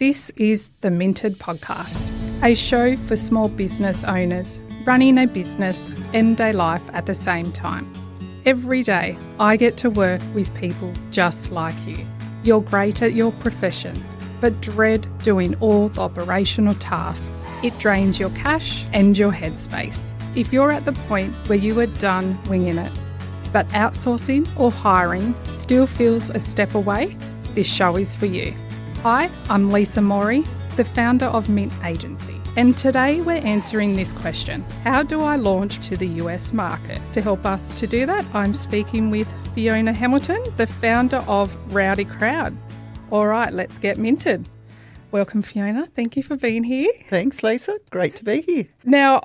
This is the Minted Podcast, a show for small business owners running a business and a life at the same time. Every day, I get to work with people just like you. You're great at your profession, but dread doing all the operational tasks. It drains your cash and your headspace. If you're at the point where you are done winging it, but outsourcing or hiring still feels a step away, this show is for you. Hi, I'm Lisa Morey, the founder of Mint Agency, and today we're answering this question: how do I launch to the US market? To help us to do that, I'm speaking with Fiona Hamilton, the founder of Rowdy Crowd. All right, let's get minted. Welcome, Fiona. Thank you for being here. Thanks, Lisa. Great to be here. Now,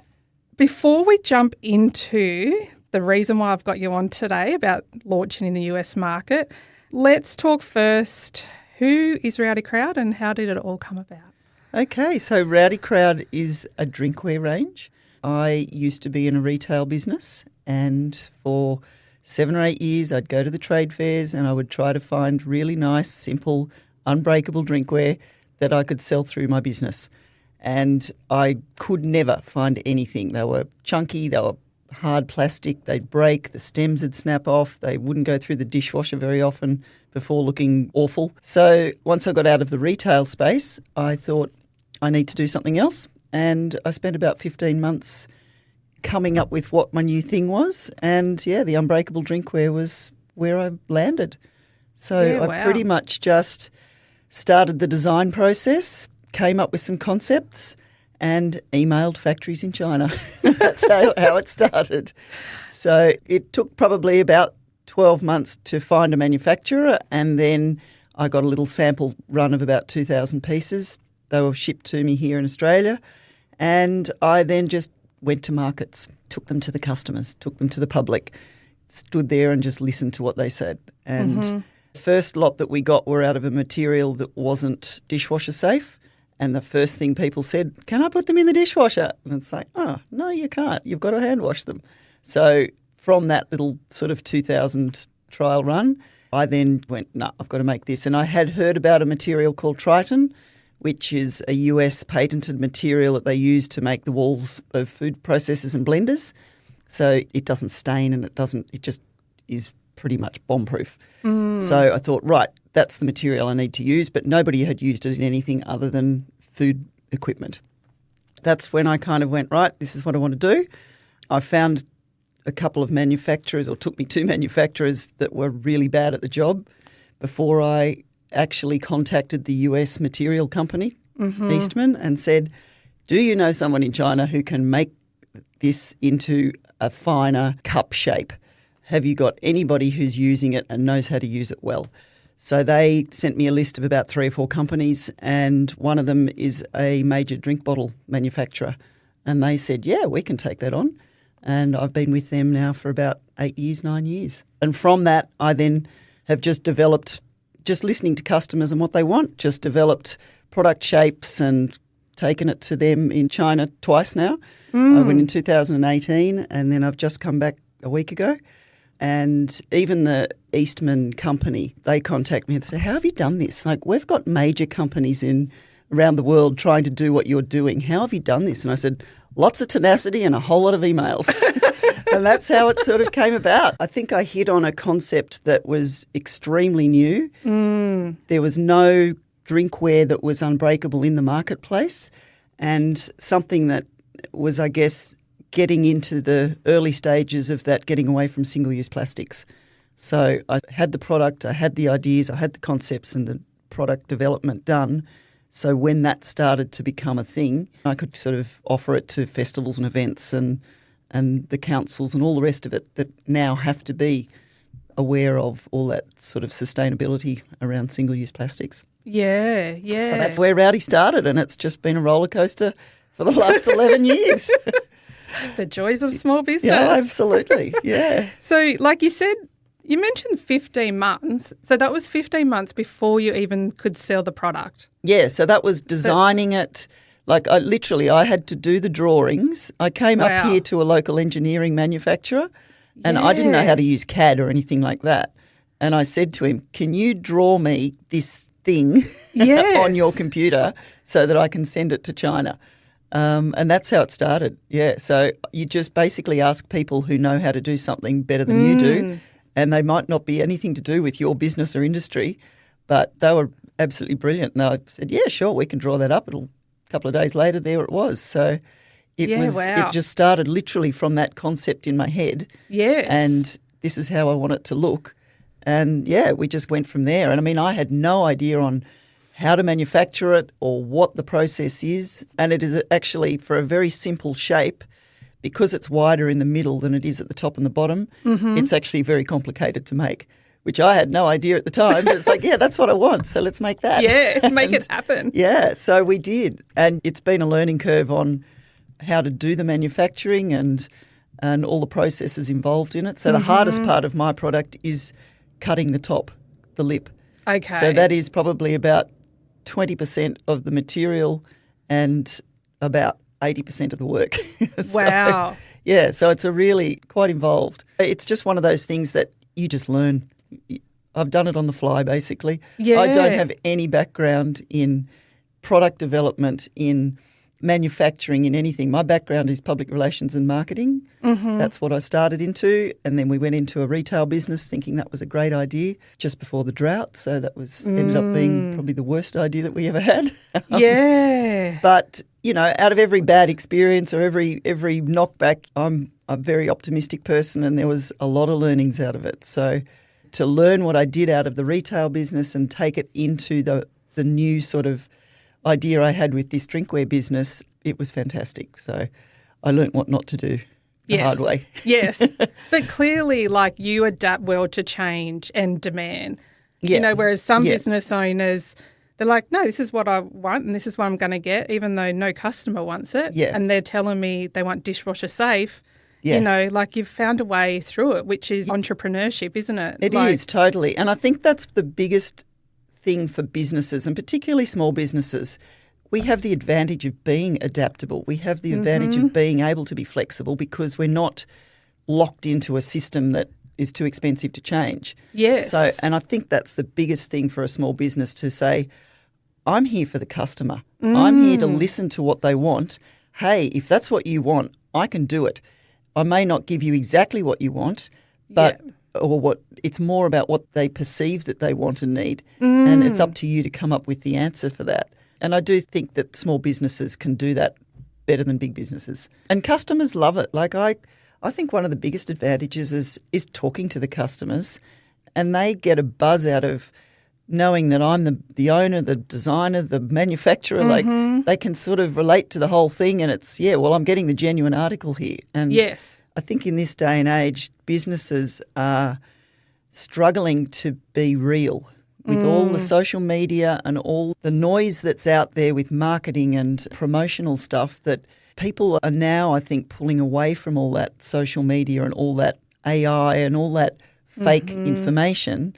before we jump into the reason why I've got you on today about launching in the US market, let's talk first. Who is Rowdy Crowd and how did it all come about? Okay, so Rowdy Crowd is a drinkware range. I used to be in a retail business, and for 7 or 8 years I'd go to the trade fairs and I would try to find really nice, simple, unbreakable drinkware that I could sell through my business. And I could never find anything. They were chunky, they were hard plastic, they'd break, the stems would snap off, they wouldn't go through the dishwasher very often before looking awful. So once I got out of the retail space, I thought I need to do something else. And I spent about 15 months coming up with what my new thing was. And yeah, the unbreakable drinkware was where I landed. So I pretty much just started the design process, came up with some concepts and emailed factories in China. That's how it started. So it took probably about 12 months to find a manufacturer, and then I got a little sample run of about 2,000 pieces. They were shipped to me here in Australia, and I then just went to markets, took them to the customers, took them to the public, stood there and just listened to what they said. And the first lot that we got were out of a material that wasn't dishwasher safe. And the first thing people said, can I put them in the dishwasher? And it's like, oh, no, you can't. You've got to hand wash them. So from that little sort of 2,000 trial run, I then went, no, I've got to make this. And I had heard about a material called Triton, which is a US patented material that they use to make the walls of food processors and blenders. So it doesn't stain and it just is pretty much bomb-proof. So I thought, right, that's the material I need to use, but nobody had used it in anything other than food equipment. That's when I kind of went, right, this is what I want to do. I found a couple of manufacturers, or took me to manufacturers that were really bad at the job before I actually contacted the US material company, Eastman, and said, do you know someone in China who can make this into a finer cup shape? Have you got anybody who's using it and knows how to use it well? So they sent me a list of about 3 or 4 companies, and one of them is a major drink bottle manufacturer. And they said, yeah, we can take that on. And I've been with them now for about 8 years, 9 years. And from that, I then have just developed, just listening to customers and what they want, just developed product shapes and taken it to them in China twice now. I went in 2018 and then I've just come back a week ago. And even the Eastman company, they contact me and say, how have you done this? Like, we've got major companies around the world trying to do what you're doing. How have you done this? And I said, lots of tenacity and a whole lot of emails. And that's how it sort of came about. I think I hit on a concept that was extremely new. There was no drinkware that was unbreakable in the marketplace, and something that was, I guess, getting into the early stages of that, getting away from single-use plastics. So I had the product, I had the ideas, I had the concepts and the product development done. So when that started to become a thing, I could sort of offer it to festivals and events and the councils and all the rest of it that now have to be aware of all that sort of sustainability around single-use plastics. Yeah. So that's where Rowdy started, and it's just been a roller coaster for the last 11 years. The joys of small business. Yeah, absolutely. Yeah. So like you said, you mentioned 15 months. So that was 15 months before you even could sell the product. Yeah, so that was designing it. Like I had to do the drawings. I came up here to a local engineering manufacturer and I didn't know how to use CAD or anything like that. And I said to him, can you draw me this thing Yes. on your computer so that I can send it to China. And that's how it started. Yeah. So you just basically ask people who know how to do something better than you do, and they might not be anything to do with your business or industry, but they were absolutely brilliant. And I said, yeah, sure, we can draw that up. A couple of days later, there it was. So it just started literally from that concept in my head. Yes. And this is how I want it to look. And, yeah, we just went from there. And, I mean, I had no idea on how to manufacture it or what the process is. And it is actually, for a very simple shape, because it's wider in the middle than it is at the top and the bottom, it's actually very complicated to make, which I had no idea at the time. But it's like, yeah, that's what I want, so let's make that. Yeah, make it happen. Yeah, so we did. And it's been a learning curve on how to do the manufacturing and all the processes involved in it. So the hardest part of my product is cutting the top, the lip. Okay. So that is probably about 20% of the material and about 80% of the work. Wow. So, yeah, so it's a really quite involved. It's just one of those things that you just learn. I've done it on the fly, basically. Yeah. I don't have any background in product development, in manufacturing, in anything. My background is public relations and marketing. That's what I started into, and then we went into a retail business thinking that was a great idea just before the drought, so that was ended up being probably the worst idea that we ever had. Yeah. But, you know, out of every bad experience or every knockback, I'm a very optimistic person, and there was a lot of learnings out of it. So to learn what I did out of the retail business and take it into the new sort of idea I had with this drinkware business, it was fantastic. So I learnt what not to do the hard way. Yes. But clearly, like, you adapt well to change and demand. Yeah. You know, whereas some business owners, they're like, no, this is what I want and this is what I'm going to get, even though no customer wants it. Yeah. And they're telling me they want dishwasher safe. Yeah. You know, like, you've found a way through it, which is entrepreneurship, isn't it? It is, totally. And I think that's the biggest thing for businesses, and particularly small businesses. We have the advantage of being adaptable. We have the advantage of being able to be flexible because we're not locked into a system that is too expensive to change. Yes. So, and I think that's the biggest thing for a small business, to say, I'm here for the customer. I'm here to listen to what they want. Hey, if that's what you want, I can do it. I may not give you exactly what you want, but or what it's more about what they perceive that they want and need. And it's up to you to come up with the answer for that. And I do think that small businesses can do that better than big businesses. And customers love it. Like, I think one of the biggest advantages is talking to the customers, and they get a buzz out of knowing that I'm the owner, the designer, the manufacturer. Like, they can sort of relate to the whole thing, and it's, I'm getting the genuine article here. And yes. I think in this day and age, businesses are struggling to be real with all the social media and all the noise that's out there with marketing and promotional stuff, that people are now, I think, pulling away from all that social media and all that AI and all that fake information,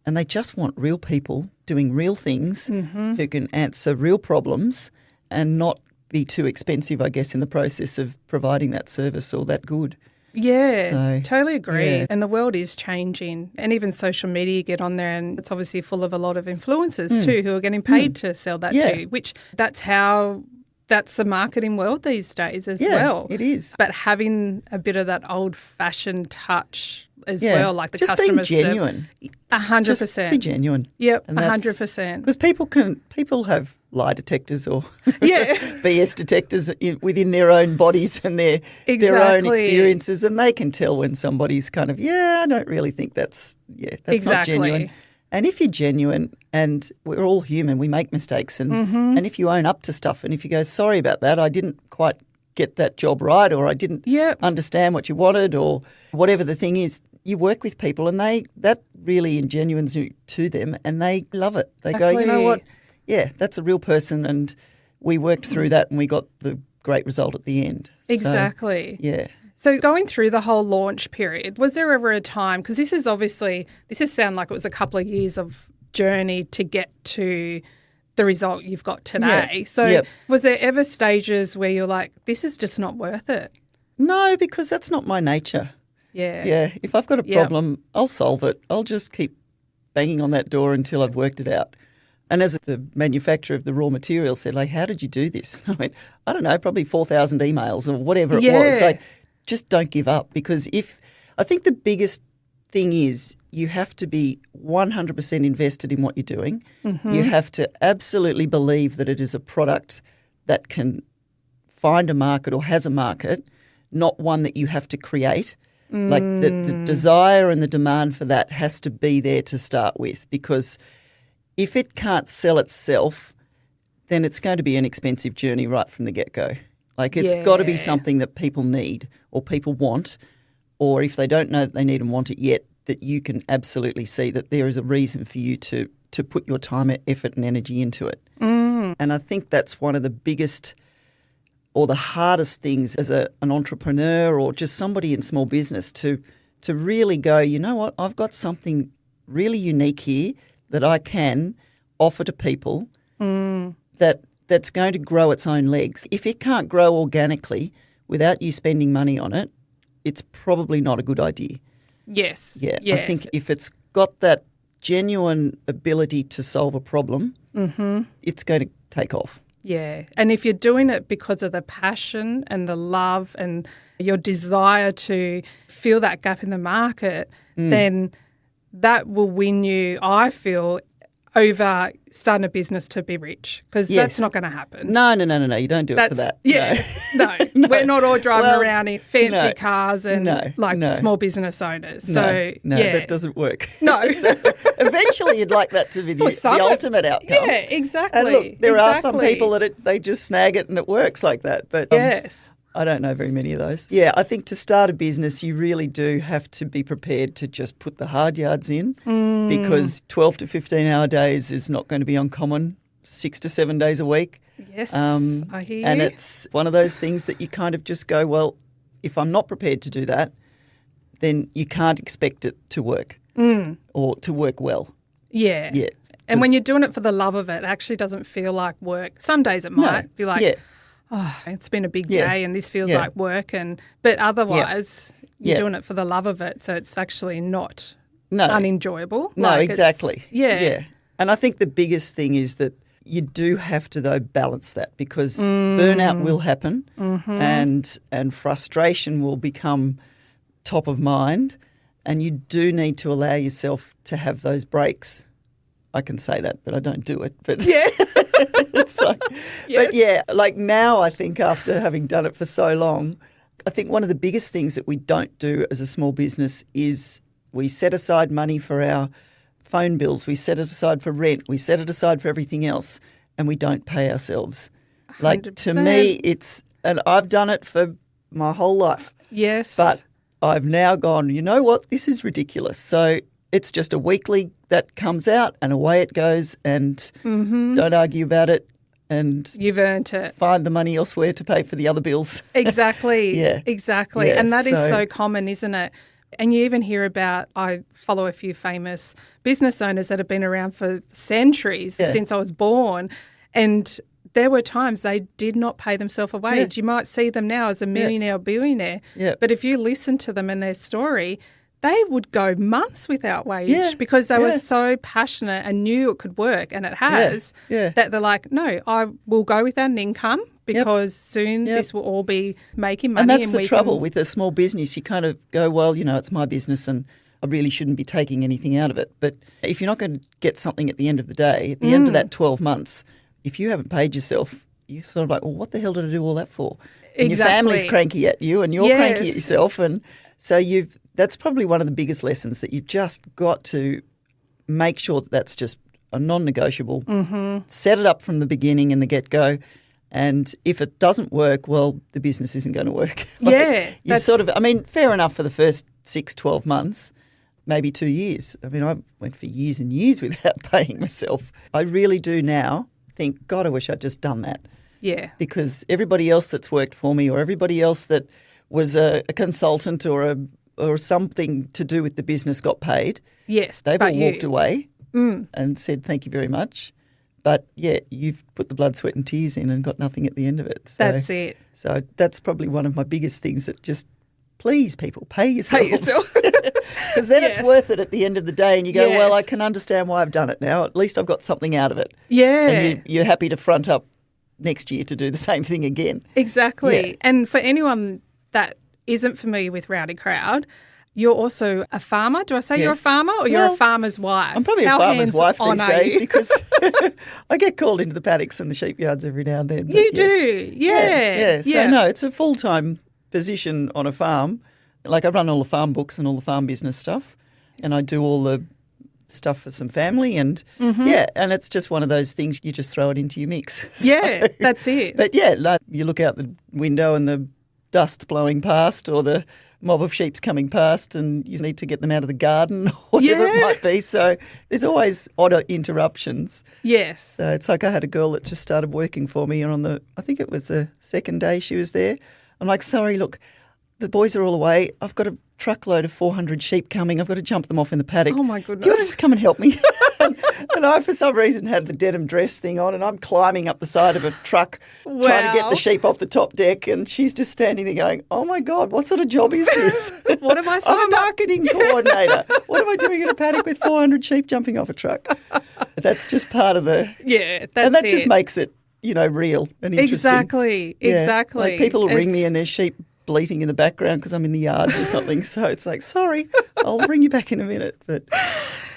and they just want real people doing real things who can answer real problems and not be too expensive, I guess, in the process of providing that service or that good. Yeah, So, totally agree. yeah. And the world is changing. And even social media, you get on there and it's obviously full of a lot of influencers too who are getting paid to sell that too, which that's the marketing world these days as well. It is. But having a bit of that old-fashioned touch as well, like the just customer being genuine. 100%. Just be genuine. Yep, And that's- 100%. Because people have lie detectors or Yeah. BS detectors within their own bodies and their own Exactly. experiences, and they can tell when somebody's kind of, I don't really think that's not Exactly. genuine. And if you're genuine, and we're all human, we make mistakes, and if you own up to stuff, and if you go, sorry about that, I didn't quite get that job right, or I didn't understand what you wanted, or whatever the thing is, you work with people and that really ingenuines you to them, and they love it. They go, you know what? Yeah, that's a real person, and we worked through that and we got the great result at the end. Exactly. So, yeah. So going through the whole launch period, was there ever a time, because this is sound like it was a couple of years of journey to get to the result you've got today. Yeah. So was there ever stages where you're like, this is just not worth it? No, because that's not my nature. Yeah. Yeah, if I've got a problem, I'll solve it. I'll just keep banging on that door until I've worked it out. And as the manufacturer of the raw material said, like, how did you do this? I went, I don't know, probably 4,000 emails or whatever it was. Like, just don't give up, because I think the biggest thing is you have to be 100% invested in what you're doing. You have to absolutely believe that it is a product that can find a market or has a market, not one that you have to create. Like the desire and the demand for that has to be there to start with, because if it can't sell itself, then it's going to be an expensive journey right from the get-go. Like, it's got to be something that people need or people want, or if they don't know that they need and want it yet, that you can absolutely see that there is a reason for you to put your time, effort and energy into it. And I think that's one of the biggest or the hardest things as an entrepreneur or just somebody in small business to really go, you know what, I've got something really unique here that I can offer to people that's going to grow its own legs. If it can't grow organically without you spending money on it, it's probably not a good idea. Yes. Yeah. Yes. I think if it's got that genuine ability to solve a problem, it's going to take off. Yeah. And if you're doing it because of the passion and the love and your desire to fill that gap in the market, then that will win you, I feel, over starting a business to be rich, because that's not going to happen. No. You don't do it for that. Yeah. No. We're not all driving around in fancy cars and small business owners. That doesn't work. No. So eventually you'd like that to be the ultimate outcome. Yeah, exactly. And look, there are some people that they just snag it and it works like that. But yes. I don't know very many of those. Yeah, I think to start a business, you really do have to be prepared to just put the hard yards in, because 12 to 15-hour days is not going to be uncommon 6 to 7 days a week. Yes, I hear you. And it's one of those things that you kind of just go, well, if I'm not prepared to do that, then you can't expect it to work or to work well. Yeah. Yeah. And when you're doing it for the love of it, it actually doesn't feel like work. Some days it might be like, oh, it's been a big day and this feels like work. But otherwise, you're doing it for the love of it, so it's actually not unenjoyable. No, exactly. Yeah. And I think the biggest thing is that you do have to, though, balance that, because burnout will happen and frustration will become top of mind, and you do need to allow yourself to have those breaks. I can say that, but I don't do it. But it's like, but like now I think after having done it for so long, I think one of the biggest things that we don't do as a small business is we set aside money for our phone bills, we set it aside for rent, we set it aside for everything else, and we don't pay ourselves. 100%. Like, to me, and I've done it for my whole life. Yes. But I've now gone, you know what, this is ridiculous. So it's just a weekly that comes out and away it goes, and don't argue about it. And you've earned it. Find the money elsewhere to pay for the other bills. Exactly. Exactly. Yeah, and that is so common, isn't it? And you even hear about, I follow a few famous business owners that have been around for centuries since I was born, and there were times they did not pay themselves a wage. You might see them now as a millionaire or billionaire, but if you listen to them and their story, they would go months without wage because they were so passionate and knew it could work, and it has, that they're like, no, I will go without an income because soon this will all be making money. And that's the trouble with a small business. You kind of go, well, you know, it's my business and I really shouldn't be taking anything out of it. But if you're not going to get something at the end of the day, at the end of that 12 months, if you haven't paid yourself, you're sort of like, well, what the hell did I do all that for? And your family's cranky at you and you're cranky at yourself. And so that's probably one of the biggest lessons, that you've just got to make sure that that's just a non-negotiable. Set it up from the beginning and the get-go. And if it doesn't work, well, the business isn't going to work. You sort of, I mean, fair enough for the first 6, 12 months, maybe 2 years. I mean, I went for years and years without paying myself. I really do now think, God, I wish I'd just done that. Yeah. Because everybody else that's worked for me, or everybody else that was a consultant or something to do with the business got paid. Yes. They've all walked away and said, thank you very much. But, yeah, you've put the blood, sweat and tears in and got nothing at the end of it. So, that's it. So that's probably one of my biggest things, that just, please, people, pay yourselves. Pay yourself. Because then Yes. it's worth it at the end of the day and you go, Yes. well, I can understand why I've done it now. At least I've got something out of it. Yeah. And you're happy to front up next year to do the same thing again. Exactly. Yeah. And for anyone that isn't familiar with Rowdy Crowd, you're also a farmer. Do I say you're a Yes. farmer or you're Well, a farmer's wife? I'm probably How a farmer's wife hands-on these are days you? because I get called into the paddocks and the sheep yards every now and then. but You yes. do. Yeah. So, no, it's a full-time position on a farm. Like I run all the farm books and all the farm business stuff and I do all the stuff for some family and and it's just one of those things you just throw it into your mix. Yeah, that's it. But yeah, like you look out the window and the dust's blowing past or the mob of sheep's coming past and you need to get them out of the garden or whatever it Yeah. might be. So there's always odd interruptions. Yes. So it's like I had a girl that just started working for me and I think it was the second day she was there. I'm like, sorry, look, the boys are all away. I've got a truckload of 400 sheep coming. I've got to jump them off in the paddock. Oh, my Do you want goodness. to just come and help me? and I, for some reason, had the denim dress thing on and I'm climbing up the side of a truck trying to get Wow. the sheep off the top deck and she's just standing there going, oh, my God, what sort of job is this? What am I I'm a signed up? marketing coordinator. What am I doing in a paddock with 400 sheep jumping off a truck? That's just part of the... Yeah, that's and that it. just makes it, real and interesting. Exactly. Yeah. Exactly. Like people will ring me It's- and there's sheep bleating in the background because I'm in the yards or something. So it's like, sorry, I'll ring you back in a minute. But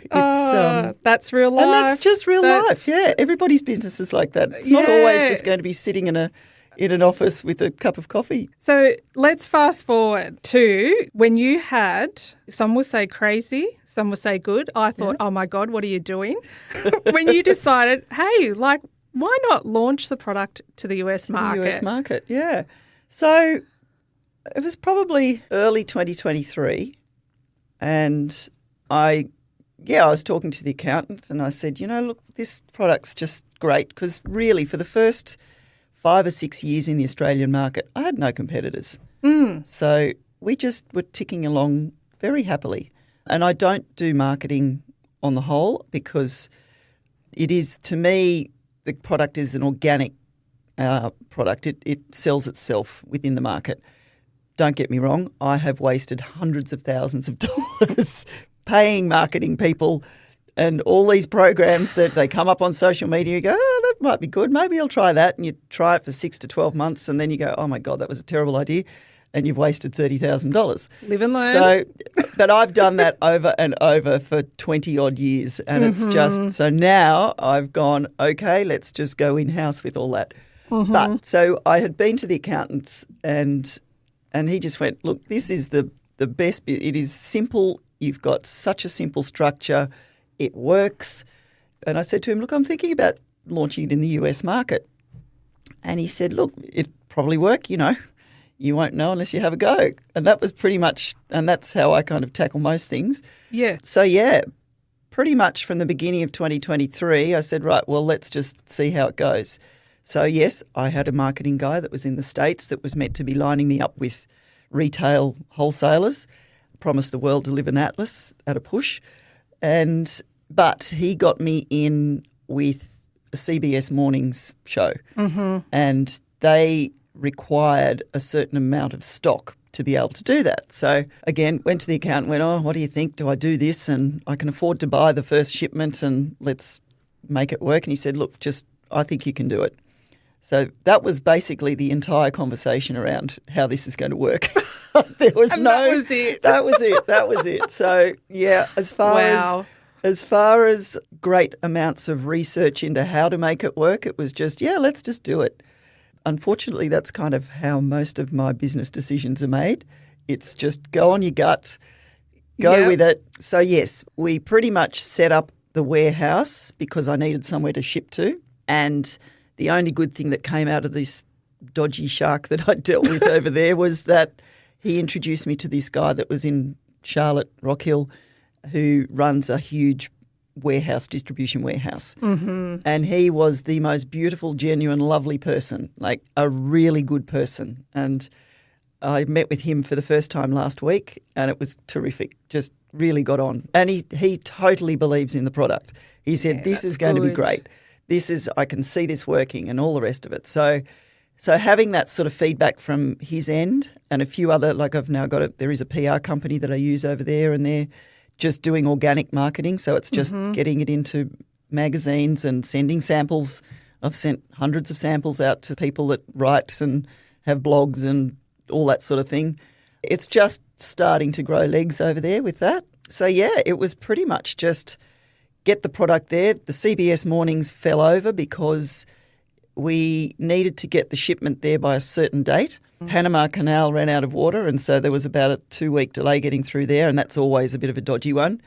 it's that's real life. and that's just real That's- life. Yeah, everybody's business is like that. It's not always Yeah. just going to be sitting in an office with a cup of coffee. So let's fast forward to when you had, some will say crazy, some will say good. I thought, oh my God, what are you doing? When you decided, hey, like, why not launch the product to the US market? The US market, yeah. So it was probably early 2023 and I was talking to the accountant and I said, look, this product's just great because really for the first 5 or 6 years in the Australian market, I had no competitors. So we just were ticking along very happily. And I don't do marketing on the whole because it is, to me, the product is an organic product. It sells itself within the market. Don't get me wrong, I have wasted hundreds of thousands of dollars paying marketing people and all these programs that they come up on social media. You go, oh, that might be good. Maybe I'll try that. And you try it for 6 to 12 months and then you go, oh, my God, that was a terrible idea. And you've wasted $30,000. Live and learn. So, but I've done that over and over for 20 odd years. And it's just, so now I've gone, okay, let's just go in-house with all that. But so I had been to the accountants and he just went, look, this is the best bit. It is simple. You've got such a simple structure. It works. And I said to him, look, I'm thinking about launching it in the US market. And he said, look, it'd probably work, You won't know unless you have a go. And that was pretty much, and that's how I kind of tackle most things. Yeah. So, pretty much from the beginning of 2023, I said, right, well, let's just see how it goes. So, yes, I had a marketing guy that was in the States that was meant to be lining me up with retail wholesalers, promised the world to live an atlas at a push. But he got me in with a CBS Mornings show. And they required a certain amount of stock to be able to do that. So again, went to the accountant, went, oh, what do you think? Do I do this? And I can afford to buy the first shipment and let's make it work. And he said, look, I think you can do it. So that was basically the entire conversation around how this is going to work. There was And no... that was it. That was it. So yeah, as far as great amounts of research into how to make it work, it was just, let's just do it. Unfortunately, that's kind of how most of my business decisions are made. It's just go on your gut, go with it. So, yes, we pretty much set up the warehouse because I needed somewhere to ship to. And the only good thing that came out of this dodgy shark that I dealt with over there was that he introduced me to this guy that was in Charlotte, Rock Hill, who runs a huge distribution warehouse. And he was the most beautiful, genuine, lovely person, like a really good person. And I met with him for the first time last week and it was terrific, just really got on. And he totally believes in the product. He said, this is going to be great. I can see this working and all the rest of it. So So having that sort of feedback from his end and a few other, like I've now got there is a PR company that I use over there, and they're just doing organic marketing. So it's just getting it into magazines and sending samples. I've sent hundreds of samples out to people that write and have blogs and all that sort of thing. It's just starting to grow legs over there with that. So yeah, it was pretty much just get the product there. The CBS mornings fell over because we needed to get the shipment there by a certain date. Panama Canal ran out of water, and so there was about a 2-week delay getting through there, and that's always a bit of a dodgy one.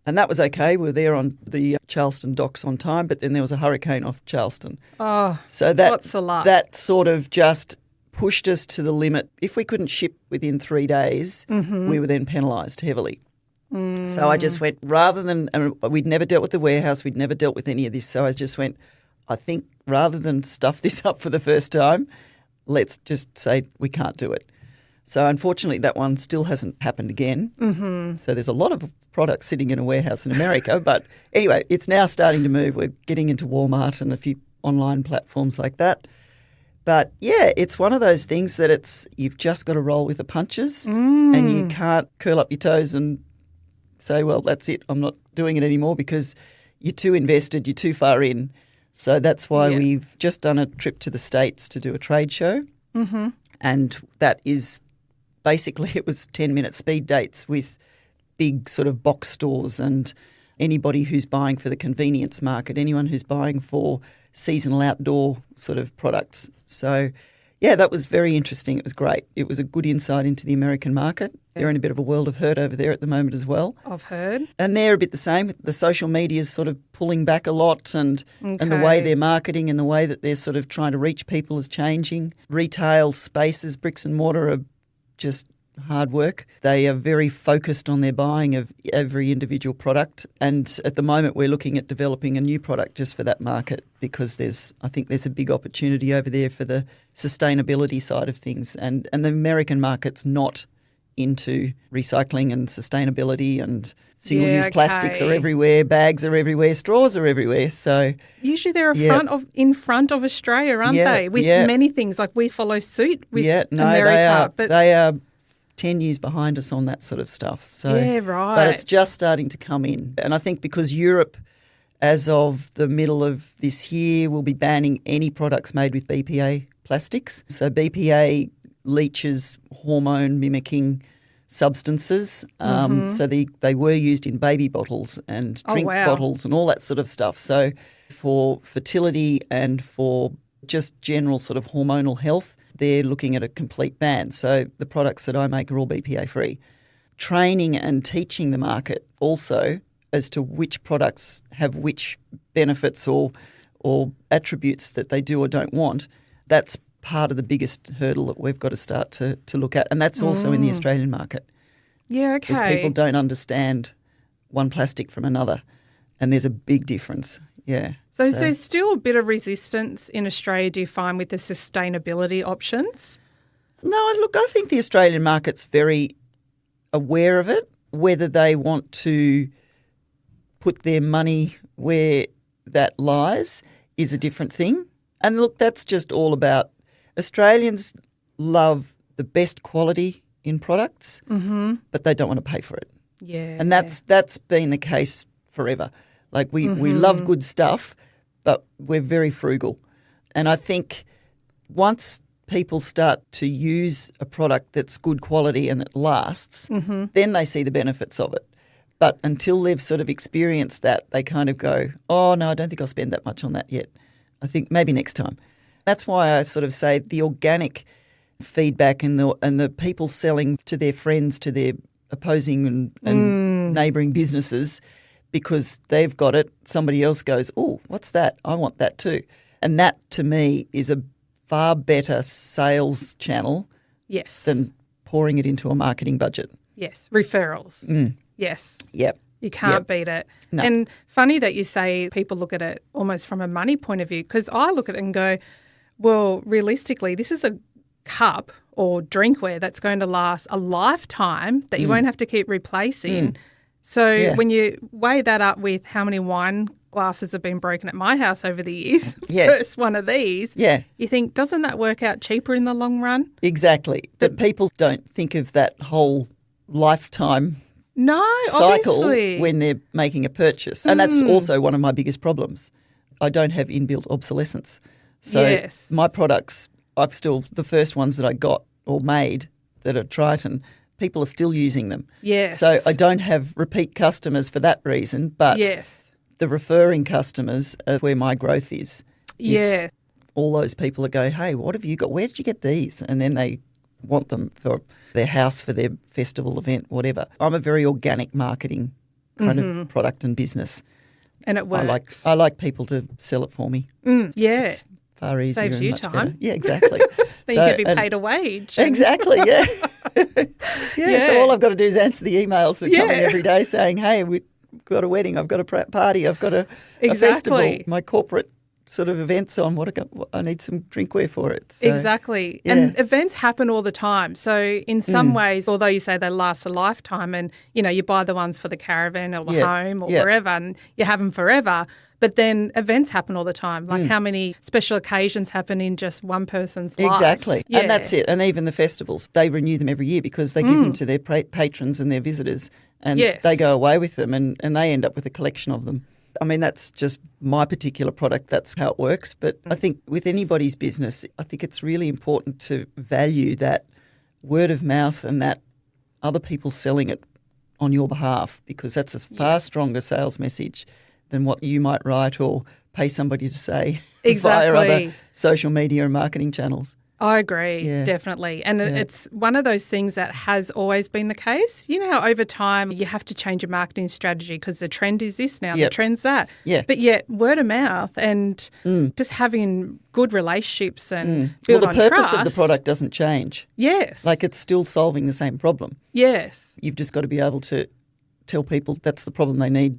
And that was okay. We were there on the Charleston docks on time, but then there was a hurricane off Charleston. Oh, so what's a lot? That sort of just pushed us to the limit. If we couldn't ship within 3 days, we were then penalised heavily. So I just went, rather than, and we'd never dealt with the warehouse, we'd never dealt with any of this, so I just went, I think rather than stuff this up for the first time, let's just say we can't do it. So unfortunately that one still hasn't happened again. So there's a lot of products sitting in a warehouse in America. But anyway, it's now starting to move. We're getting into Walmart and a few online platforms like that. But yeah, it's one of those things that you've just got to roll with the punches and you can't curl up your toes and say, well, that's it, I'm not doing it anymore, because you're too invested, you're too far in. So that's why we've just done a trip to the States to do a trade show. And that is basically, it was 10-minute speed dates with big sort of box stores and anybody who's buying for the convenience market, anyone who's buying for seasonal outdoor sort of products. So yeah, that was very interesting. It was great. It was a good insight into the American market. They're in a bit of a world of hurt over there at the moment as well. I've heard. And they're a bit the same. The social media is sort of pulling back a lot, and the way they're marketing and the way that they're sort of trying to reach people is changing. Retail spaces, bricks and mortar, are just hard work. They are very focused on their buying of every individual product, and at the moment we're looking at developing a new product just for that market, because I think there's a big opportunity over there for the sustainability side of things, and the American market's not into recycling and sustainability, and single-use plastics are everywhere, bags are everywhere, straws are everywhere. So usually they're in front of Australia, aren't they? With many things, like we follow suit with America. They are 10 years behind us on that sort of stuff. So, but it's just starting to come in. And I think because Europe, as of the middle of this year, will be banning any products made with BPA plastics. So BPA leaches hormone mimicking substances. So they were used in baby bottles and drink bottles and all that sort of stuff. So for fertility and for just general sort of hormonal health, they're looking at a complete ban. So the products that I make are all BPA free. Training and teaching the market also as to which products have which benefits or attributes that they do or don't want, that's part of the biggest hurdle that we've got to start to look at. And that's also in the Australian market. Yeah, okay. Because people don't understand one plastic from another, and there's a big difference. Yeah. So is there still a bit of resistance in Australia, do you find, with the sustainability options? No, look, I think the Australian market's very aware of it. Whether they want to put their money where that lies is a different thing. And look, that's just all about Australians love the best quality in products, but they don't want to pay for it. Yeah. And that's been the case forever. Like we love good stuff, but we're very frugal. And I think once people start to use a product that's good quality and it lasts, then they see the benefits of it. But until they've sort of experienced that, they kind of go, oh, no, I don't think I'll spend that much on that yet. I think maybe next time. That's why I sort of say the organic feedback and the people selling to their friends, to their opposing and neighbouring businesses, because they've got it, somebody else goes, oh, what's that? I want that too. And that to me is a far better sales channel than pouring it into a marketing budget. Yes, referrals. Yes. Yep. You can't beat it. No. And funny that you say people look at it almost from a money point of view, because I look at it and go, well, realistically, this is a cup or drinkware that's going to last a lifetime that you won't have to keep replacing. So when you weigh that up with how many wine glasses have been broken at my house over the years. Yeah. First one of these. Yeah. You think, doesn't that work out cheaper in the long run? Exactly. But people don't think of that whole lifetime cycle obviously. when they're making a purchase. And that's also one of my biggest problems. I don't have inbuilt obsolescence. So Yes. my products, I've still, the first ones that I got or made that are Triton, people are still using them. Yes. So I don't have repeat customers for that reason, but Yes. the referring customers are where my growth is. Yeah. It's all those people that go, hey, what have you got? Where did you get these? And then they want them for their house, for their festival event, whatever. I'm a very organic marketing kind of product and business. And it works. I like people to sell it for me. Yeah. It's far easier Saves and you much time. better. Yeah, exactly. Then you could be paid a wage. Exactly, yeah. yeah. So all I've got to do is answer the emails that come in every day saying, hey, we've got a wedding, I've got a party, I've got a festival, my corporate sort of events on, I need some drinkware for it. So, Exactly. yeah. And events happen all the time. So in some ways, although you say they last a lifetime and, you buy the ones for the caravan or the home or wherever and you have them forever, but then events happen all the time. Like how many special occasions happen in just one person's life? Exactly. Yeah. And that's it. And even the festivals, they renew them every year because they give them to their patrons and their visitors and they go away with them and they end up with a collection of them. I mean, that's just my particular product. That's how it works. But I think with anybody's business, I think it's really important to value that word of mouth and that other people selling it on your behalf because that's a far stronger sales message than what you might write or pay somebody to say via other social media and marketing channels. I agree, definitely. And it's one of those things that has always been the case. You know how over time you have to change your marketing strategy because the trend is this now, the trend's that. Yeah. But yet word of mouth and just having good relationships and build on trust. Well, the purpose of the product doesn't change. Yes. Like it's still solving the same problem. Yes. You've just got to be able to tell people that's the problem they need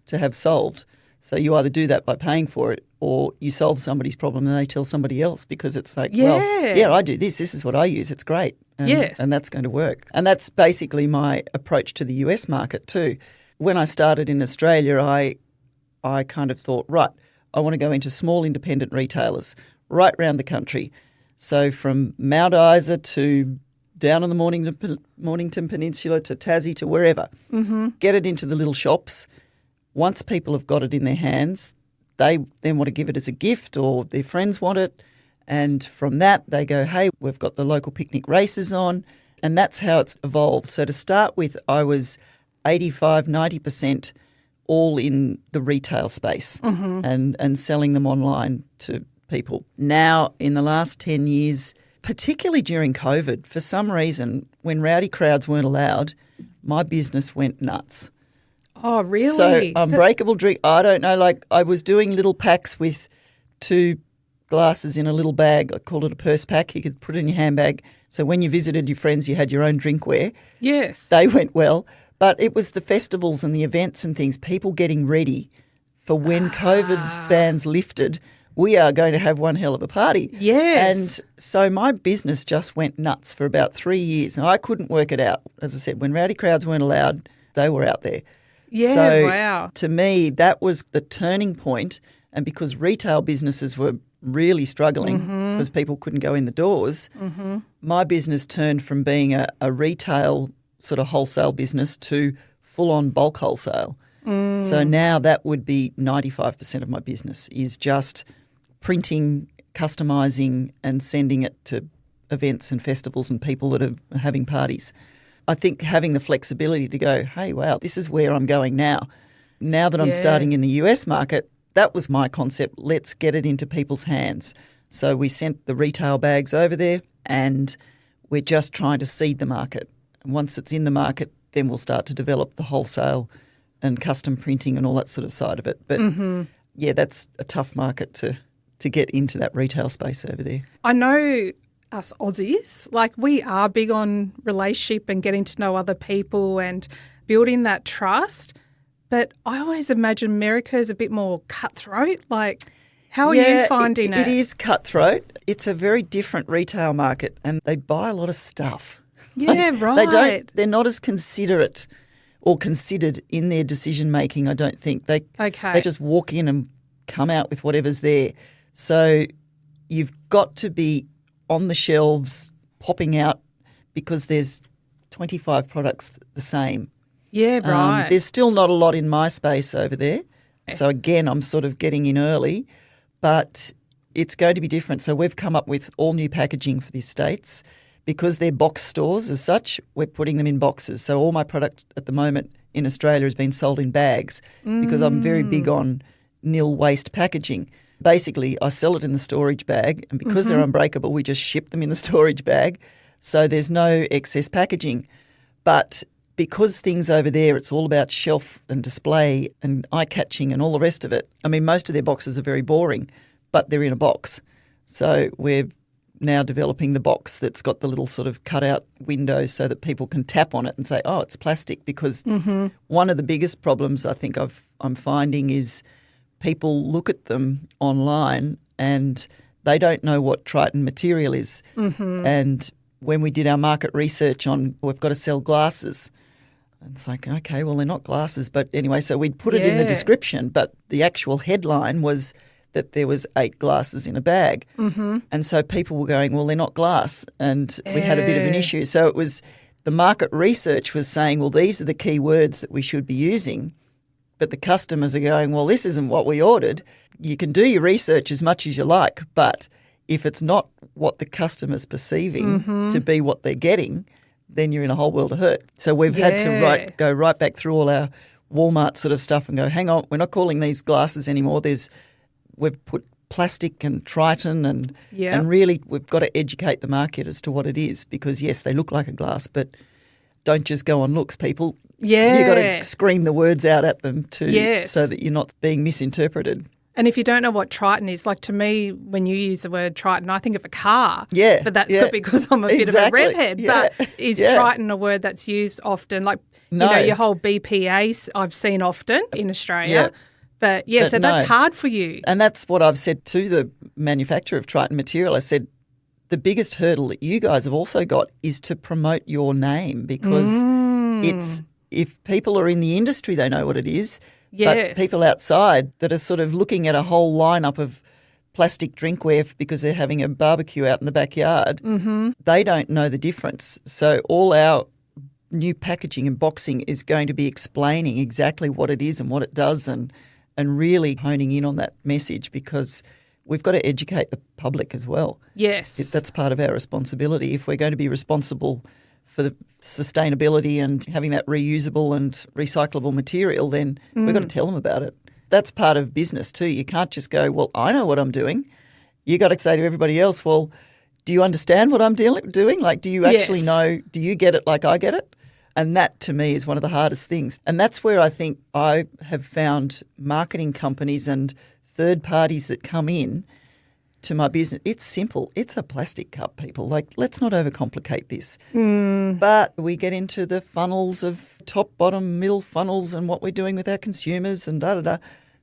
to have solved. So you either do that by paying for it or you solve somebody's problem and they tell somebody else because it's like, well, I do this. This is what I use. It's great. And that's going to work. And that's basically my approach to the US market too. When I started in Australia, I kind of thought, right, I want to go into small independent retailers right around the country. So from Mount Isa to down on the Mornington Peninsula to Tassie to wherever. Get it into the little shops. Once people have got it in their hands, they then want to give it as a gift or their friends want it. And from that, they go, hey, we've got the local picnic races on. And that's how it's evolved. So to start with, I was 85, 90% all in the retail space and selling them online to people. Now, in the last 10 years, particularly during COVID, for some reason, when rowdy crowds weren't allowed, my business went nuts. Oh, really? So unbreakable drink, I don't know, like I was doing little packs with 2 glasses in a little bag. I called it a purse pack. You could put it in your handbag. So when you visited your friends, you had your own drinkware. Yes. They went well. But it was the festivals and the events and things, people getting ready for when COVID bans lifted, we are going to have one hell of a party. Yes. And so my business just went nuts for about 3 years. And I couldn't work it out. As I said, when rowdy crowds weren't allowed, they were out there. Yeah, so wow. To me, that was the turning point. And because retail businesses were really struggling because people couldn't go in the doors, my business turned from being a retail sort of wholesale business to full-on bulk wholesale. So now that would be 95% of my business is just printing, customising and sending it to events and festivals and people that are having parties. I think having the flexibility to go, hey, wow, this is where I'm going now. Now that I'm starting in the US market, that was my concept. Let's get it into people's hands. So we sent the retail bags over there and we're just trying to seed the market. And once it's in the market, then we'll start to develop the wholesale and custom printing and all that sort of side of it. But yeah, that's a tough market to get into that retail space over there. I know us Aussies, like we are big on relationship and getting to know other people and building that trust. But I always imagine America is a bit more cutthroat. Like, how are you finding it? It is cutthroat. It's a very different retail market and they buy a lot of stuff. Yeah, right. They're not as considerate or considered in their decision making, I don't think. They just walk in and come out with whatever's there. So you've got to be on the shelves popping out because there's 25 products the same. Yeah, right. There's still not a lot in my space over there. So again, I'm sort of getting in early, but it's going to be different. So we've come up with all new packaging for the estates. Because they're box stores as such, we're putting them in boxes. So all my product at the moment in Australia has been sold in bags because I'm very big on nil waste packaging. Basically, I sell it in the storage bag, and because they're unbreakable, we just ship them in the storage bag. So there's no excess packaging. But because things over there, it's all about shelf and display and eye-catching and all the rest of it. I mean, most of their boxes are very boring, but they're in a box. So we're now developing the box that's got the little sort of cutout window so that people can tap on it and say, oh, it's plastic. Because one of the biggest problems I think I'm finding is people look at them online and they don't know what Triton material is. And when we did our market research on we've got to sell glasses, it's like, okay, well, they're not glasses. But anyway, so we'd put it in the description, but the actual headline was that there was 8 glasses in a bag. And so people were going, well, they're not glass. And we had a bit of an issue. So it was the market research was saying, well, these are the key words that we should be using. But the customers are going, well, this isn't what we ordered. You can do your research as much as you like, but if it's not what the customer's perceiving to be what they're getting, then you're in a whole world of hurt. So we've had to go right back through all our Walmart sort of stuff and go, hang on, we're not calling these glasses anymore. We've put plastic and Triton and really we've got to educate the market as to what it is because, yes, they look like a glass, but don't just go on looks, people. Yeah. You've got to scream the words out at them too so that you're not being misinterpreted. And if you don't know what Triton is, like to me, when you use the word Triton, I think of a car. Yeah. But that could be because I'm a bit of a redhead. Yeah. But is Triton a word that's used often? Like, you know, your whole BPA I've seen often in Australia. Yeah. But, so that's hard for you. And that's what I've said to the manufacturer of Triton material. I said, the biggest hurdle that you guys have also got is to promote your name because it's if people are in the industry, they know what it is. Yes. But people outside that are sort of looking at a whole lineup of plastic drinkware because they're having a barbecue out in the backyard, they don't know the difference. So all our new packaging and boxing is going to be explaining exactly what it is and what it does and really honing in on that message because we've got to educate the public as well. Yes. That's part of our responsibility. If we're going to be responsible for the sustainability and having that reusable and recyclable material, then we've got to tell them about it. That's part of business too. You can't just go, well, I know what I'm doing. You got to say to everybody else, well, do you understand what I'm doing? Like, do you actually know, do you get it like I get it? And that, to me, is one of the hardest things. And that's where I think I have found marketing companies and third parties that come in to my business. It's simple. It's a plastic cup, people. Like, let's not overcomplicate this. But we get into the funnels of top, bottom, middle funnels and what we're doing with our consumers and da-da-da.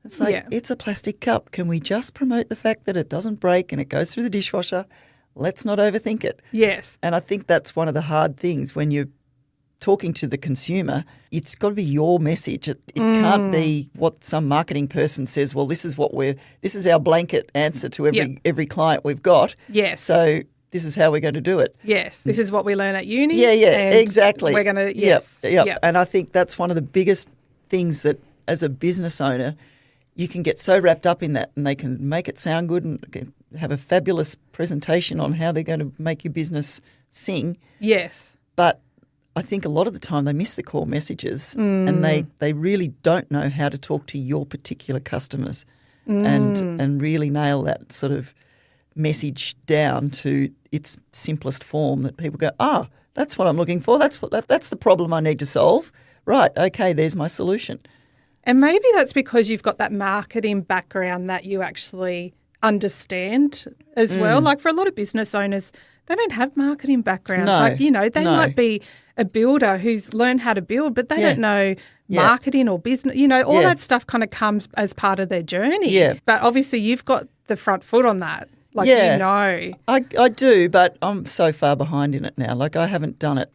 It's like, it's a plastic cup. Can we just promote the fact that it doesn't break and it goes through the dishwasher? Let's not overthink it. Yes. And I think that's one of the hard things when you're talking to the consumer, it's got to be your message. It can't be what some marketing person says, well, this is our blanket answer to every client we've got. Yes. So this is how we're going to do it. Yes. This is what we learn at uni. Yeah, and exactly. We're going to, Yep. And I think that's one of the biggest things that as a business owner, you can get so wrapped up in that and they can make it sound good and have a fabulous presentation on how they're going to make your business sing. Yes. But I think a lot of the time they miss the core messages and they really don't know how to talk to your particular customers and really nail that sort of message down to its simplest form that people go, that's what I'm looking for. That's the problem I need to solve. Right, okay, there's my solution. And maybe that's because you've got that marketing background that you actually understand as well. Like for a lot of business owners, they don't have marketing backgrounds. They might be a builder who's learned how to build, but they don't know marketing or business. All that stuff kind of comes as part of their journey. Yeah. But obviously you've got the front foot on that. I do, but I'm so far behind in it now. Like I haven't done it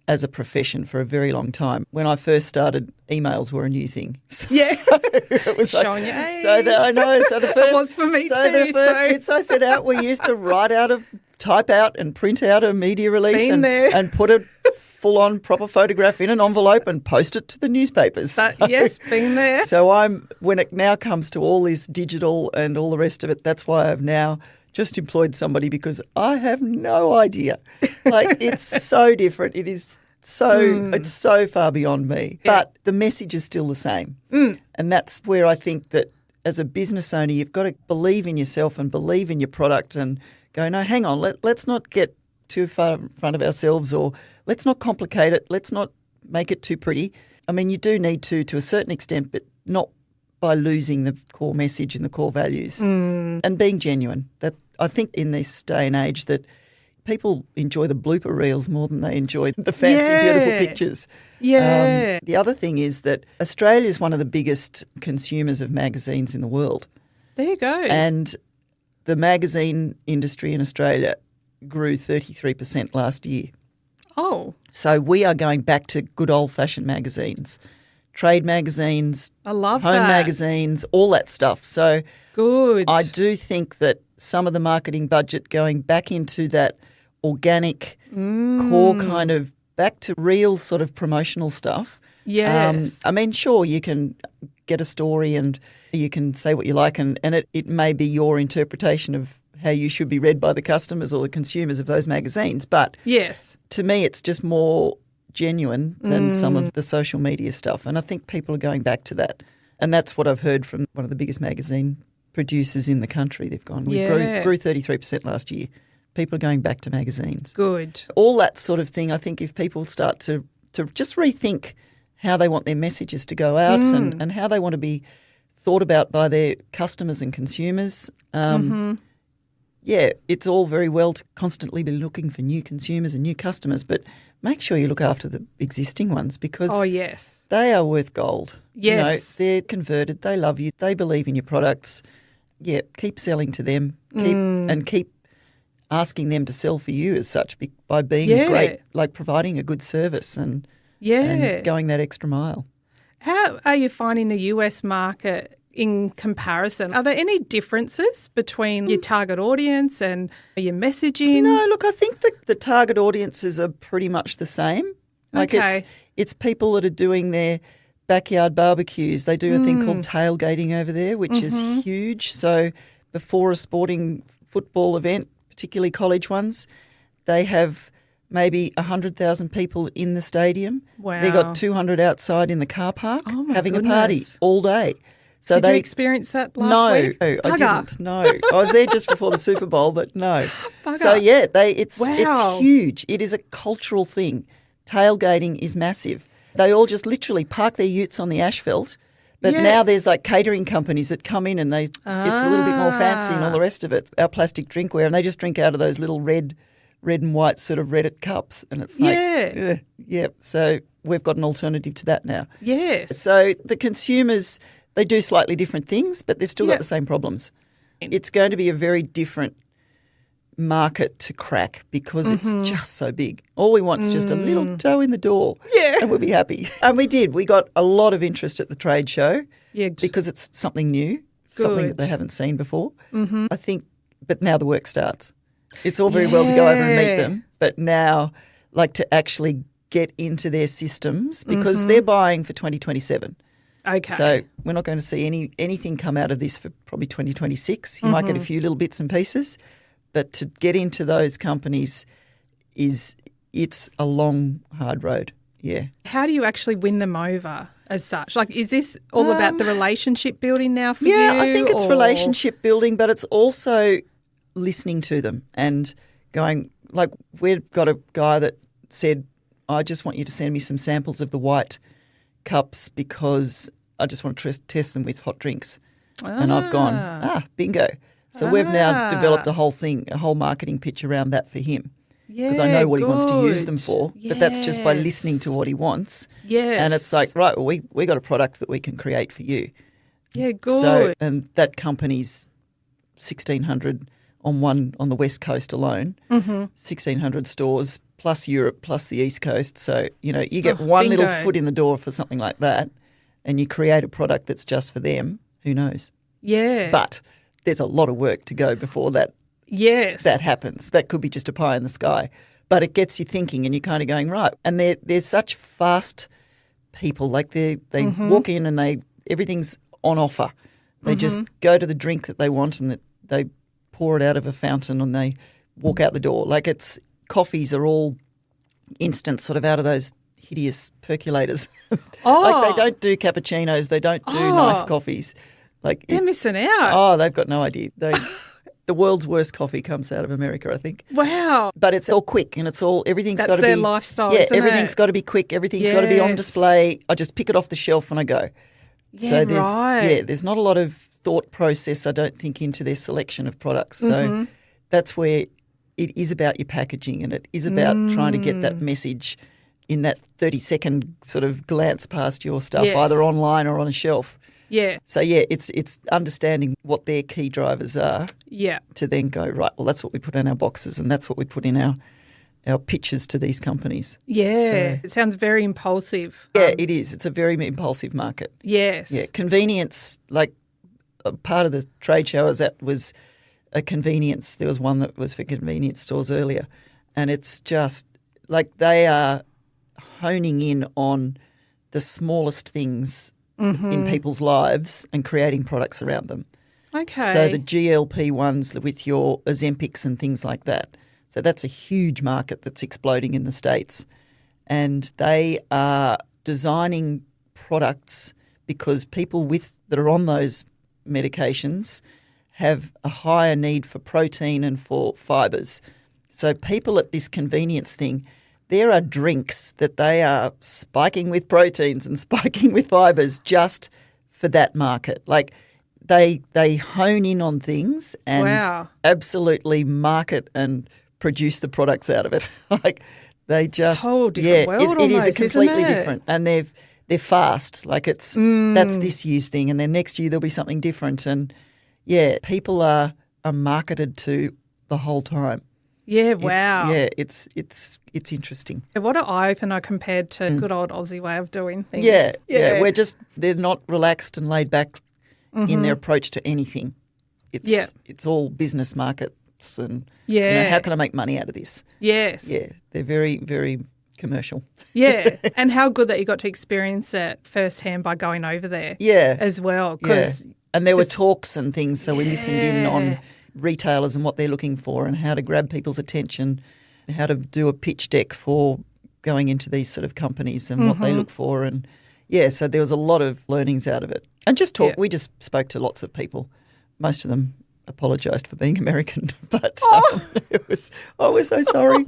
as a profession for a very long time. When I first started, emails were a new thing. So Yeah. it was Showing your age. I know. So the first, It was for me so too. the first bits I set out, we used to type out and print out a media release and put a full-on proper photograph in an envelope and post it to the newspapers. Yes, been there. So when it now comes to all this digital and all the rest of it, that's why I've now just employed somebody, because I have no idea. Like, it's so different. It is it's so far beyond me. Yeah. But the message is still the same. And that's where I think that as a business owner, you've got to believe in yourself and believe in your product and go, no, hang on, let's not get too far in front of ourselves, or let's not complicate it. Let's not make it too pretty. I mean, you do need to a certain extent, but not by losing the core message and the core values and being genuine. That I think in this day and age that people enjoy the blooper reels more than they enjoy the fancy, beautiful pictures. Yeah. The other thing is that Australia is one of the biggest consumers of magazines in the world. There you go. And the magazine industry in Australia grew 33% last year. Oh. So we are going back to good old-fashioned magazines, trade magazines, I love home that. magazines, all that stuff. So Good. I do think that some of the marketing budget going back into that organic core kind of back to real sort of promotional stuff. Yes. I mean, sure, you can get a story and you can say what you like and it may be your interpretation of how you should be read by the customers or the consumers of those magazines. But yes. to me, it's just more genuine than some of the social media stuff. And I think people are going back to that. And that's what I've heard from one of the biggest magazine producers in the country. They've gone, we grew 33% last year. People are going back to magazines. Good. All that sort of thing, I think if people start to just rethink how they want their messages to go out and how they want to be thought about by their customers and consumers. Yeah, it's all very well to constantly be looking for new consumers and new customers, but make sure you look after the existing ones because they are worth gold. Yes. They're converted, they love you, they believe in your products. Yeah, keep selling to them keep asking them to sell for you as such by being great, like providing a good service and going that extra mile. How are you finding the US market in comparison? Are there any differences between your target audience and your messaging? No, look, I think the target audiences are pretty much the same. Like it's people that are doing their backyard barbecues. They do a thing called tailgating over there, which is huge. So before a sporting football event, particularly college ones, they have maybe 100,000 people in the stadium. Wow. They got 200 outside in the car park having goodness. a party all day. So Did you experience that last week? No, I didn't. No, I was there just before the Super Bowl, but no. Bugger. So yeah, it's huge. It is a cultural thing. Tailgating is massive. They all just literally park their utes on the asphalt. But now there's like catering companies that come in and it's a little bit more fancy and all the rest of it. Our plastic drinkware, and they just drink out of those little red and white sort of Reddit cups, and it's like So we've got an alternative to that now. Yes. So the consumers, they do slightly different things, but they've still got the same problems. It's going to be a very different market to crack because it's just so big. All we want is just a little toe in the door and we'll be happy. And we did. We got a lot of interest at the trade show because it's something new, something that they haven't seen before. I think, but now the work starts. It's all very well to go over and meet them, but now like to actually get into their systems because they're buying for 2027. Okay. So we're not going to see anything come out of this for probably 2026. You might get a few little bits and pieces. But to get into those companies it's a long, hard road, How do you actually win them over as such? Like, is this all about the relationship building now for you? Yeah, I think it's relationship building, but it's also listening to them and going, like we've got a guy that said, I just want you to send me some samples of the white cups because I just want to test them with hot drinks. And I've gone, bingo. So we've now developed a whole marketing pitch around that for him. Because I know what he wants to use them for, but that's just by listening to what he wants. Yes. And it's like, right, well, we got a product that we can create for you. Yeah, good. So, and that company's 1,600 on the West Coast alone, 1,600 stores plus Europe plus the East Coast. So, you get one bingo. little foot in the door for something like that and you create a product that's just for them, who knows? Yeah. But there's a lot of work to go before that happens. That could be just a pie in the sky. But it gets you thinking and you're kind of going, right. And they're such fast people. Like they walk in and everything's on offer. They just go to the drink that they want and they pour it out of a fountain and they walk out the door. Like coffees are all instant, sort of out of those hideous percolators. Like they don't do cappuccinos. They don't do nice coffees. Like they're missing out. Oh, they've got no idea. The world's worst coffee comes out of America, I think. Wow. But it's all quick and everything's got to be. That's their lifestyle, yeah, isn't everything's got to be quick. Everything's got to be on Yes. display. I just pick it off the shelf and I go. Yeah, So right. there's not a lot of thought process, I don't think, into their selection of products. So that's where it is about your packaging and it is about trying to get that message in that 30-second sort of glance past your stuff, Yes. either online or on a shelf. Yeah. So, it's understanding what their key drivers are Yeah. to then go, right, well, that's what we put in our boxes and that's what we put in our pitches to these companies. Yeah. So, It sounds very impulsive. yeah, it is. It's a very impulsive market. Yes. Yeah, convenience, like a part of the trade show I was at was a convenience. There was one that was for convenience stores earlier. And it's just like they are honing in on the smallest things in people's lives and creating products around them. Okay. So the GLP ones with your Ozempics and things like that. So that's a huge market that's exploding in the States. And they are designing products because people that are on those medications have a higher need for protein and for fibres. So people at this convenience thing, there are drinks that they are spiking with proteins and spiking with fibres just for that market. Like they hone in on things and Wow. absolutely market and produce the products out of it. Like they just a whole different world it is almost, a completely isn't it? different, and they're fast. Like that's this year's thing, and then next year there'll be something different. And people are marketed to the whole time. Yeah, wow. It's interesting. What an eye-opener compared to good old Aussie way of doing things. Yeah. They're not relaxed and laid back in their approach to anything. It's all business markets and how can I make money out of this? Yes. Yeah, they're very, very commercial. Yeah, and how good that you got to experience it firsthand by going over there. Yeah. As well. 'Cause And there were talks and things, so we listened in on retailers and what they're looking for and how to grab people's attention, how to do a pitch deck for going into these sort of companies and what they look for. And, so there was a lot of learnings out of it. And just talk. We just spoke to lots of people. Most of them apologised for being American, but we're so sorry.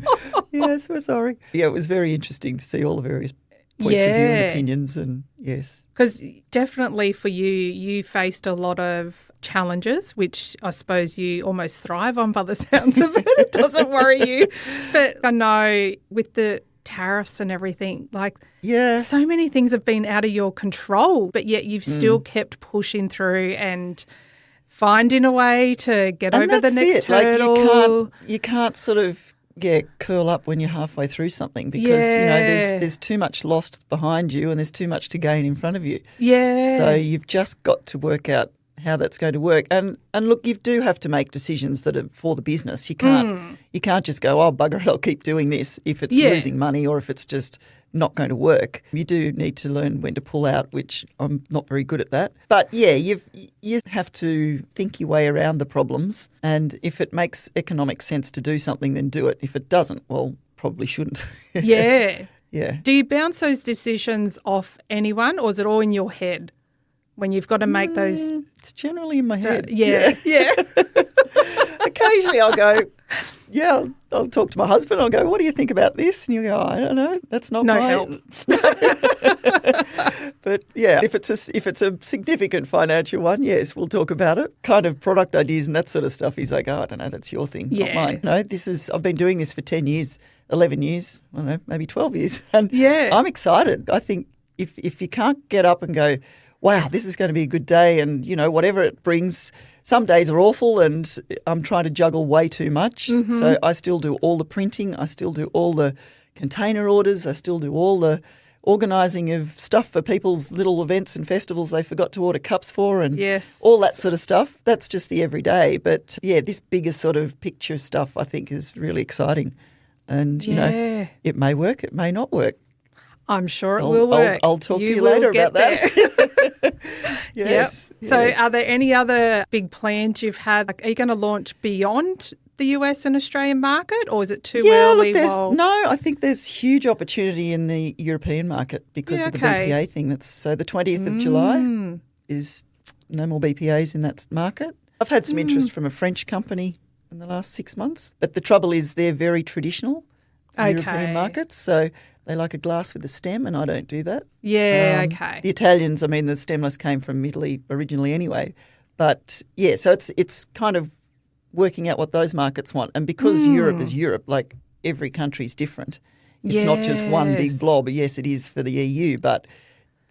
Yes, we're sorry. Yeah, it was very interesting to see all the various points of view and opinions, and yes. Because definitely for you faced a lot of challenges, which I suppose you almost thrive on by the sounds of it. It doesn't worry you. But I know with the tariffs and everything, so many things have been out of your control, but yet you've still kept pushing through and finding a way to get over the next hurdle. You can't sort of curl up when you're halfway through something because there's too much lost behind you and there's too much to gain in front of you. Yeah. So you've just got to work out how that's going to work. And look, you do have to make decisions that are for the business. You can't just go, oh, bugger it, I'll keep doing this if it's losing money or if it's just not going to work. You do need to learn when to pull out, which I'm not very good at that. But you have to think your way around the problems, and if it makes economic sense to do something, then do it. If it doesn't, well, probably shouldn't. Yeah. Yeah. Do you bounce those decisions off anyone, or is it all in your head when you've got to make those? It's generally in my head. Yeah. Occasionally I'll go, I'll talk to my husband. I'll go, what do you think about this? And you go, I don't know. That's not No my help. But if it's a significant financial one, yes, we'll talk about it. Kind of product ideas and that sort of stuff. He's like, oh, I don't know, that's your thing, not mine. No, I've been doing this for 10 years, 11 years, I don't know, maybe 12 years. And I'm excited. I think if you can't get up and go, wow, this is going to be a good day and, whatever it brings, some days are awful and I'm trying to juggle way too much. So I still do all the printing. I still do all the container orders. I still do all the organising of stuff for people's little events and festivals they forgot to order cups for and all that sort of stuff. That's just the everyday. But, yeah, this bigger sort of picture stuff I think is really exciting. And, you know, it may work, it may not work. I'm sure it will work. I'll talk to you later about that. Yes. So are there any other big plans you've had? Like, are you going to launch beyond the US and Australian market, or is it too early? No, I think there's huge opportunity in the European market because of the BPA thing. So the 20th of July is no more BPAs in that market. I've had some interest from a French company in the last 6 months, but the trouble is they're very traditional European markets, so they like a glass with a stem, and I don't do that. Yeah, okay. The Italians, I mean, the stemless came from Italy originally anyway. But, yeah, so it's kind of working out what those markets want. And because Europe is Europe, like every country is different. It's not just one big blob. Yes, it is for the EU, but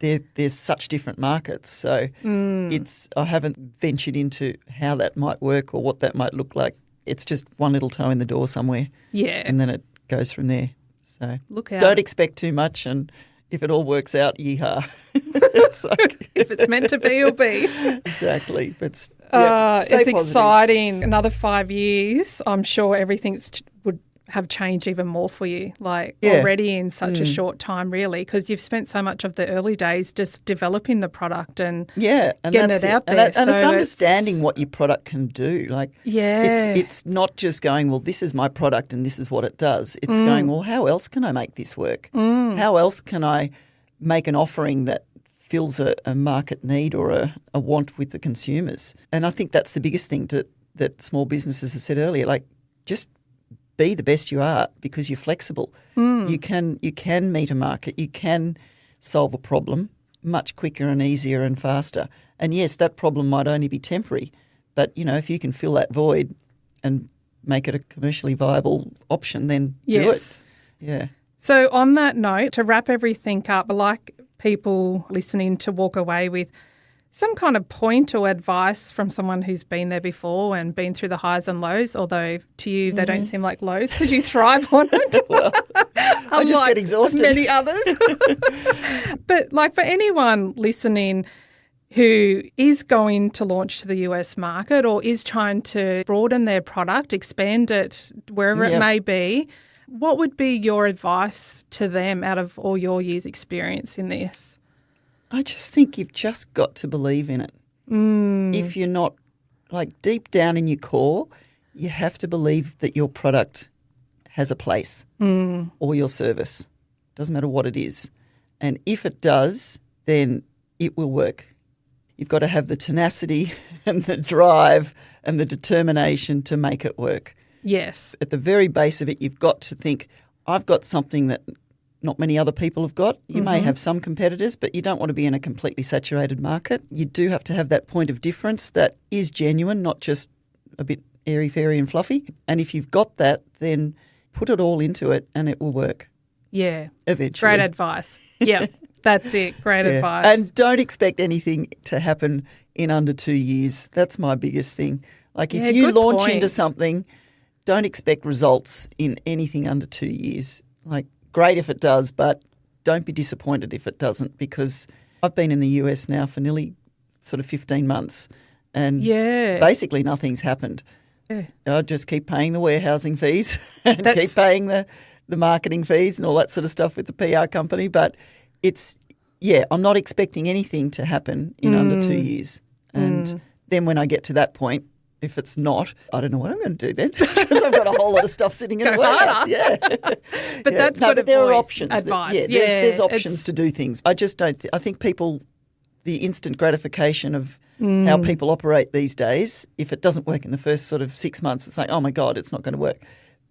there's such different markets. So I haven't ventured into how that might work or what that might look like. It's just one little toe in the door somewhere. Yeah. And then it goes from there. So look out. Don't expect too much, and if it all works out, yeehaw. If it's meant to be, it'll be. Exactly. It's positive. Exciting. Another 5 years, I'm sure everything would have changed even more for you, already in such a short time, really, because you've spent so much of the early days just developing the product and getting it out there. And it's understanding what your product can do. It's not just going, well, this is my product and this is what it does. It's going, well, how else can I make this work? How else can I make an offering that fills a market need or a want with the consumers? And I think that's the biggest thing that small businesses have said earlier, just be the best you are because you're flexible. You can meet a market. You can solve a problem much quicker and easier and faster. And yes, that problem might only be temporary, but if you can fill that void and make it a commercially viable option, then do it. Yeah. So on that note, to wrap everything up, I'd like people listening to walk away with some kind of point or advice from someone who's been there before and been through the highs and lows, although to you they don't seem like lows because you thrive on it. Well, I just get exhausted. Many others. But for anyone listening who is going to launch to the US market or is trying to broaden their product, expand it wherever it may be, what would be your advice to them out of all your years' experience in this? I just think you've just got to believe in it. If you're not, deep down in your core, you have to believe that your product has a place or your service. Doesn't matter what it is. And if it does, then it will work. You've got to have the tenacity and the drive and the determination to make it work. Yes. At the very base of it, you've got to think, I've got something that not many other people have got. You may have some competitors, but you don't want to be in a completely saturated market. You do have to have that point of difference that is genuine, not just a bit airy-fairy and fluffy. And if you've got that, then put it all into it and it will work. Yeah. Eventually. Great advice. Yeah, that's it. Great advice. And don't expect anything to happen in under 2 years. That's my biggest thing. If you launch into something, don't expect results in anything under 2 years. Great if it does, but don't be disappointed if it doesn't, because I've been in the US now for nearly sort of 15 months and basically nothing's happened. Yeah. I just keep paying the warehousing fees and keep paying the marketing fees and all that sort of stuff with the PR company. But I'm not expecting anything to happen in under 2 years. And then when I get to that point, if it's not, I don't know what I'm going to do then because I've got a whole lot of stuff sitting in the warehouse. Yeah. But that's good there are options. Advice. There's options to do things. I just don't I think people, the instant gratification of how people operate these days, if it doesn't work in the first sort of 6 months, it's like, oh my God, it's not going to work.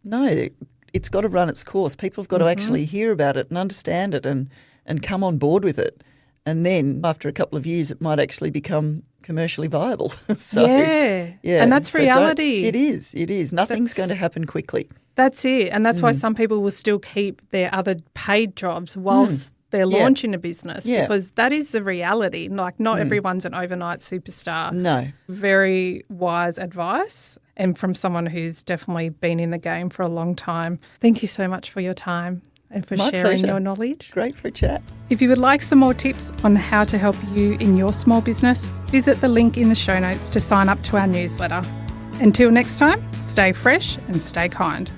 No, it's got to run its course. People have got to actually hear about it and understand it and come on board with it. And then after a couple of years, it might actually become commercially viable. And that's reality. It is. Nothing's going to happen quickly. That's it. And that's why some people will still keep their other paid jobs whilst they're Yeah. launching a business, Yeah. because that is the reality. Like, not everyone's an overnight superstar. No. Very wise advice, and from someone who's definitely been in the game for a long time. Thank you so much for your time and for My sharing pleasure. your knowledge. Great for a chat. If you would like some more tips on how to help you in your small business, visit the link in the show notes to sign up to our newsletter. Until next time, stay fresh and stay kind.